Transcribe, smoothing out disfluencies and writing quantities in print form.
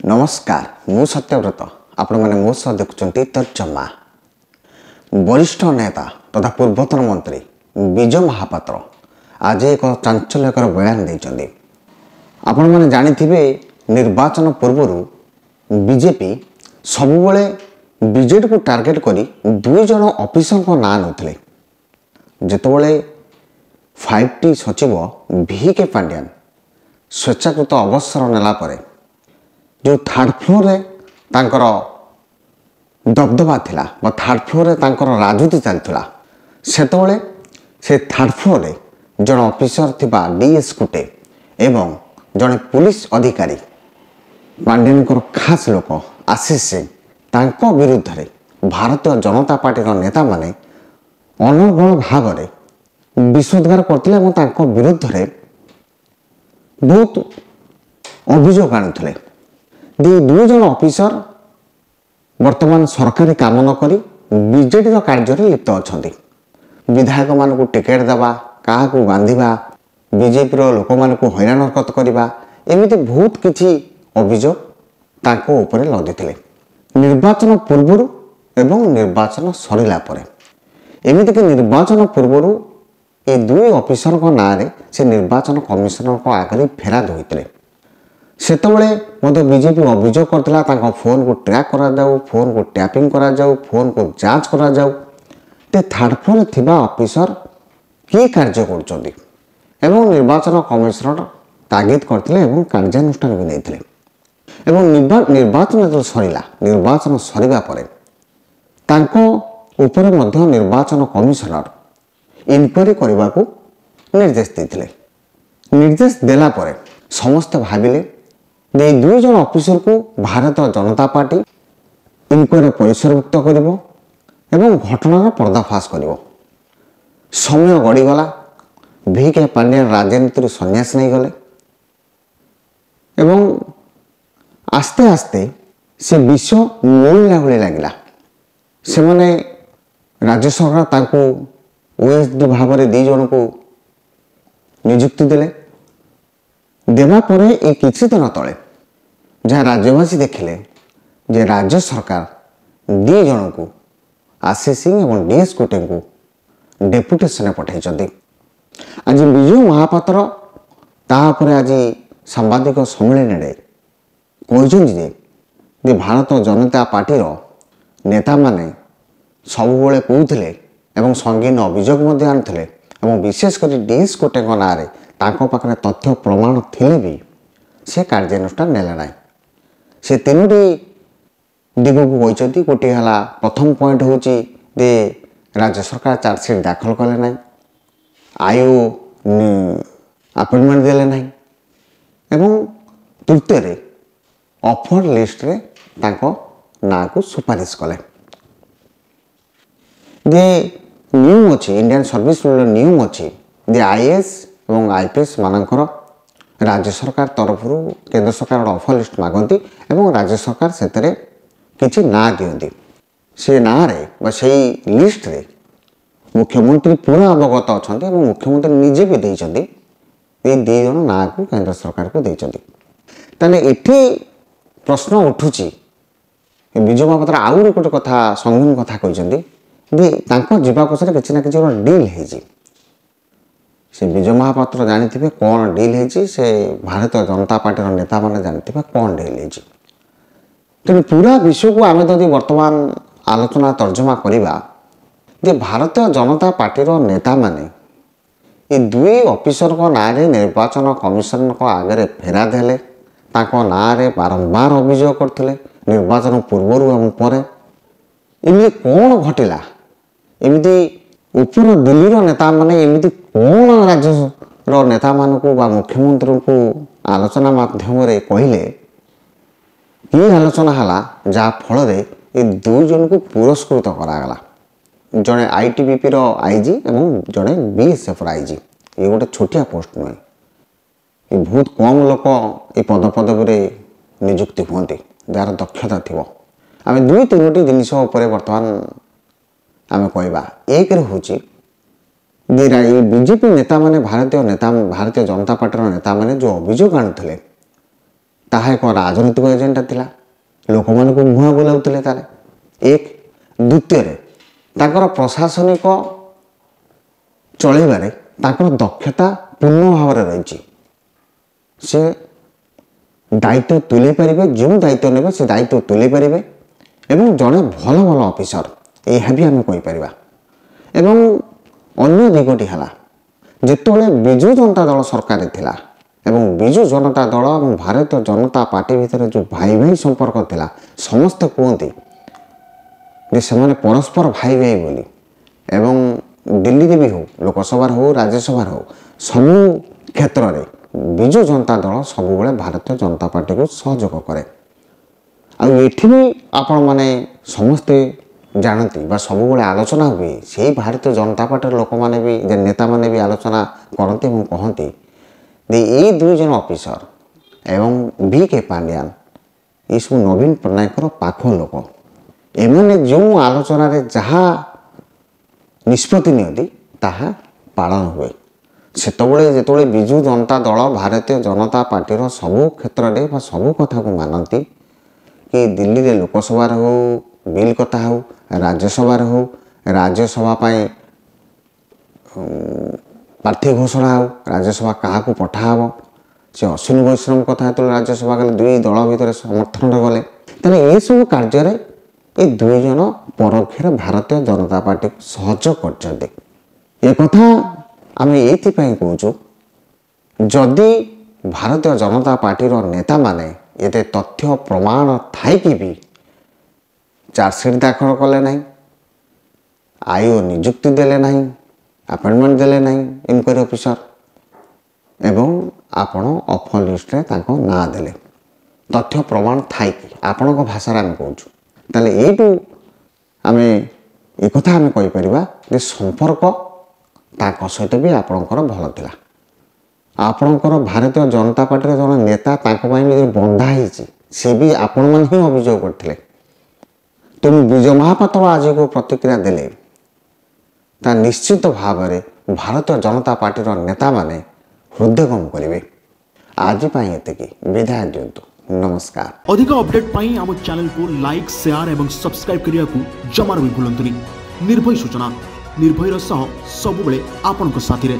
नमस्कार मु सत्यव्रत आपण मैंने मो सह देखुं तर्जमा। वरिष्ठ नेता तथा पूर्वतन मंत्री विजय महापात्र आज एक चांचल्यकर बयान देइछन्ति। आपण मैंने जानिथिबे निर्वाचन पूर्व बीजेपी सबुबले बीजेडी को टार्गेट करी दुई जन ऑफिसर को ना नथिले। जेतबले 5T सचिव VK पांड्यान स्वेच्छाकृत अवसर नेला परे जो थर्ड फ्लोर रे तांकर दबदबा थिला बा थर्ड फ्लोर रे तांकर राजनीति चलथिला सेतबले से थर्ड फ्लोर रे जन ऑफिसर थिबा DS कुटे एवं जने पुलिस अधिकारी पांड्यानकर खास लोक आशीष सिंह तांको विरुद्ध रे भारतीय जनता पार्टी रो नेता माने अनर्गल भाव रे विरोधगार करथिले एवं तांको विरुद्ध रे बहुत अभियोग आनुथिले। दुई जन ऑफिसर वर्तमान सरकारी काम न करी बीजेडी कार्य लिप्त अच्छा। विधायक मान को टिकेट देवा क्या बांधा बीजेपी लोक मान हैरान हरकत करवा एमती बहुत किसी अभियोग लदी निर्वाचन पूर्व एवं निर्वाचन सरला एमतीक निर्वाचन पूर्व ये दुई ऑफिसर ना से निर्वाचन कमिशनर आगे फेराद होते सेतबले मत बीजेपी अभियोग करथिला तांको फोन को ट्रैक करा जाऊ, फोन को टैपिंग करा जाऊ, फोन को जांच करा जाऊ। ते थर्ड फ्लोर थिबा ऑफिसर की कार्य करचोंदी एवं निर्वाचन कमिशनर तागिद करथिले एवं कार्यानुष्ठान भी नैथिले एवं निर्वाचन जो सरिला निर्वाचन सरिबा परे तांको ऊपर मध्य निर्वाचन कमिशनर इनक्वारी करने को निर्देश देते। निर्देश देला परे समस्त भाविले दे दुई जन ऑफिसर को भारतीय जनता पार्टी इनक्वारी परिसरभुक्त करिवो एवं घटनार पर्दाफाश करिवो। समय गड़ीगला VK पांड्या राजनीति सन्यास नहीं गले एवं आस्ते आस्ते से विषय मोड़ला भली लगिला। से माने राज्य सरकार तांको OSD भाव में दी जन को नियुक्ति देले देवा परे एक किछि दिन तले जहाँ राज्यवासी देखिले जे राज्य सरकार दी जन को आशीष सिंह एवं DS कोटे को डेपुटेशन पठाई। आज विजय महापात्र तापर आज सांबादिक सम्मेलन कहते भारतीय जनता पार्टी नेता माने सबुबले कहते एवं संगीन अभियोग आनुले एवं विशेषकर DS कोटे ना पाखे तथ्य प्रमाण थिले भी से कार्यानुष्ठान नेले ना। से तीनोटी दिग को कहते गोटे है प्रथम पॉइंट हूँ दे राज्य सरकार चार्जसीट दाखल कले ना आयु अपॉइंटमेंट देले ना एवं तृतीय ऑफर लिस्ट रे तांको ना को सुपारिश कले। दे नियम अच्छी इंडियन सर्विस नियम अच्छी दे IAS और IPS मानकर राज्य सरकार तरफ केंद्र सरकार ऑफर लिस्ट मागती एवं राज्य सरकार से किसी ना दिखती से ना रे से लिस्ट रे मुख्यमंत्री पूरा अवगत अच्छा मुख्यमंत्री निजे भी देते ये दी जन ना को केंद्र सरकार को देते। ताने एठी प्रश्न उठुची विजय महापात्र आउ गोटे कथा संगीन कथा कहते जीवा पछरे किसी ना किसी डील है। से विजय महापात्र जानी कौन डील है से भारतीय जनता पार्टी नेता मैंने जानी कौन डील है। तेणु पूरा विषय को आम जदि वर्तमान आलोचना तर्जमा करवा भारतीय जनता पार्टी नेता माने ये दुई ऑफिसर को ना निर्वाचन कमिशन को आगे फेरा देले ना बारंबार अभियोग करते निर्वाचन पूर्व एवं पर एमती कौन घटिला एमती ऊपर दिल्ली नेता माने एमती कौन राज्य नेता मान को मुख्यमंत्री को आलोचना माध्यम कहले कि आलोचना है जहाँ फल ये दुई जन को पुरस्कृत करागला जड़े ITBP IG एवं जड़े BSF IG ये गोटे छोटिया पोस्ट नुहे ये बहुत कम लोक ये पद पदवी नियुक्ति हुए जार दक्षता थी आम दुई तीनोटी जिनस बर्तमान आम कहवा एक हूँ बीजेपी नेता माने भारतीय जनता पार्टी नेता माने जो अभियोग आनुले ତାହା ଏକ ରାଜନୈତିକ ଏଜେଣ୍ଡା ଥିଲା, ଲୋକମାନଙ୍କୁ ମୁହଁ ବୁଲାଉଥିଲେ ତାହେଲେ ଏକ। ଦ୍ୱିତୀୟରେ ତାଙ୍କର ପ୍ରଶାସନିକ ଚଳିବାରେ ତାଙ୍କର ଦକ୍ଷତା ପୂର୍ଣ୍ଣ ଭାବରେ ରହିଛି। ସେ ଦାୟିତ୍ୱ ତୁଲେଇ ପାରିବେ, ଯେଉଁ ଦାୟିତ୍ୱ ନେବେ ସେ ଦାୟିତ୍ୱ ତୁଲେଇ ପାରିବେ ଏବଂ ଜଣେ ଭଲ ଅଫିସର, ଏହା ବି ଆମେ କହିପାରିବା। ଏବଂ ଅନ୍ୟ ଦିଗଟି ହେଲା, ଯେତେବେଳେ ବିଜୁ ଜନତା ଦଳ ସରକାରରେ ଥିଲା ଏବଂ ବିଜୁ ଜନତା ଦଳ ଏବଂ ଭାରତୀୟ ଜନତା ପାର୍ଟି ଭିତରେ ଯେଉଁ ଭାଇ ସମ୍ପର୍କ ଥିଲା, ସମସ୍ତେ କୁହନ୍ତି ଯେ ସେମାନେ ପରସ୍ପର ଭାଇ ବୋଲି। ଏବଂ ଦିଲ୍ଲୀରେ ବି ହେଉ, ଲୋକସଭାରେ ହେଉ, ରାଜ୍ୟସଭାରେ ହେଉ, ସବୁ କ୍ଷେତ୍ରରେ ବିଜୁ ଜନତା ଦଳ ସବୁବେଳେ ଭାରତୀୟ ଜନତା ପାର୍ଟିକୁ ସହଯୋଗ କରେ। ଆଉ ଏଠି ବି ଆପଣମାନେ ସମସ୍ତେ ଜାଣନ୍ତି ବା ସବୁବେଳେ ଆଲୋଚନା ହୁଏ, ସେଇ ଭାରତୀୟ ଜନତା ପାର୍ଟିର ଲୋକମାନେ ବି, ଯେ ନେତାମାନେ ବି ଆଲୋଚନା କରନ୍ତି ଏବଂ କହନ୍ତି ଯେ ଏଇ ଦୁଇ ଜଣ ଅଫିସର ଏବଂ V.K. ପାଣ୍ଡିଆନ ଏସବୁ ନବୀନ ପଟ୍ଟନାୟକର ପାଖ ଲୋକ। ଏମାନେ ଯେଉଁ ଆଲୋଚନାରେ ଯାହା ନିଷ୍ପତ୍ତି ନିଅନ୍ତି ତାହା ପାଳନ ହୁଏ। ସେତେବେଳେ ଯେତେବେଳେ ବିଜୁ ଜନତା ଦଳ ଭାରତୀୟ ଜନତା ପାର୍ଟିର ସବୁ କ୍ଷେତ୍ରରେ ବା ସବୁ କଥାକୁ ମାନନ୍ତି, କି ଦିଲ୍ଲୀରେ ଲୋକସଭାରେ ହେଉ, ବିଲ୍ କଥା ହେଉ, ରାଜ୍ୟସଭାରେ ହେଉ, ରାଜ୍ୟସଭା ପାଇଁ ପ୍ରାର୍ଥୀ ଘୋଷଣା ହେଉ, ରାଜ୍ୟସଭା କାହାକୁ ପଠାହେବ, ସେ ଅଶ୍ୱିନୀ ବୈଷ୍ଣବ କଥା ଯେତେବେଳେ ରାଜ୍ୟସଭା ଗଲେ, ଦୁଇ ଦଳ ଭିତରେ ସମର୍ଥନରେ ଗଲେ, ତାହେଲେ ଏସବୁ କାର୍ଯ୍ୟରେ ଏ ଦୁଇ ଜଣ ପରୋକ୍ଷରେ ଭାରତୀୟ ଜନତା ପାର୍ଟିକୁ ସହଯୋଗ କରିଛନ୍ତି। ଏକଥା ଆମେ ଏଇଥିପାଇଁ କହୁଛୁ, ଯଦି ଭାରତୀୟ ଜନତା ପାର୍ଟିର ନେତାମାନେ ଏତେ ତଥ୍ୟ ପ୍ରମାଣ ଥାଇକି ବି ଚାର୍ଜସିଟ୍ ଦାଖଲ କଲେ ନାହିଁ, ଆଇଓ ନିଯୁକ୍ତି ଦେଲେ ନାହିଁ, ଆପଏଣ୍ଟମେଣ୍ଟ ଦେଲେ ନାହିଁ ଇନକ୍ୱାରି ଅଫିସର, ଏବଂ ଆପଣ ଅଫର ଲିଷ୍ଟରେ ତାଙ୍କ ନାଁ ଦେଲେ, ତଥ୍ୟ ପ୍ରମାଣ ଥାଇକି, ଆପଣଙ୍କ ଭାଷାରେ ଆମେ କହୁଛୁ, ତାହେଲେ ଏଇଠୁ ଆମେ ଏକଥା ଆମେ କହିପାରିବା ଯେ ସମ୍ପର୍କ ତାଙ୍କ ସହିତ ବି ଆପଣଙ୍କର ଭଲ ଥିଲା। ଆପଣଙ୍କର ଭାରତୀୟ ଜନତା ପାର୍ଟିର ଜଣେ ନେତା ତାଙ୍କ ପାଇଁ ବି ବନ୍ଧା ହେଇଛି, ସେ ବି ଆପଣମାନେ ହିଁ ଅଭିଯୋଗ କରିଥିଲେ। ତେଣୁ ବିଜୟ ମହାପାତ୍ର ଆଜିକୁ ପ୍ରତିକ୍ରିୟା ଦେଲେ, ତା ନିଶ୍ଚିତ ଭାବରେ ଭାରତୀୟ ଜନତା ପାର୍ଟିର ନେତାମାନେ ହୃଦୟଙ୍ଗମ କରିବେ। ଆଜି ପାଇଁ ଏତିକି, ବିଦାୟ ଦିଅନ୍ତୁ, ନମସ୍କାର। ଅଧିକ अपडेट ପାଇଁ ଆମ ଚ୍ୟାନେଲକୁ ଲାଇକ୍, ସେୟାର ଏବଂ ସବସ୍କ୍ରାଇବ କରିବାକୁ ଜମାରୁ ବି ଭୁଲନ୍ତୁନି। ନିର୍ଭୟ ସୂଚନା, ନିର୍ଭୟର ସହ ସବୁବେଳେ ଆପଣଙ୍କ ସାଥିରେ।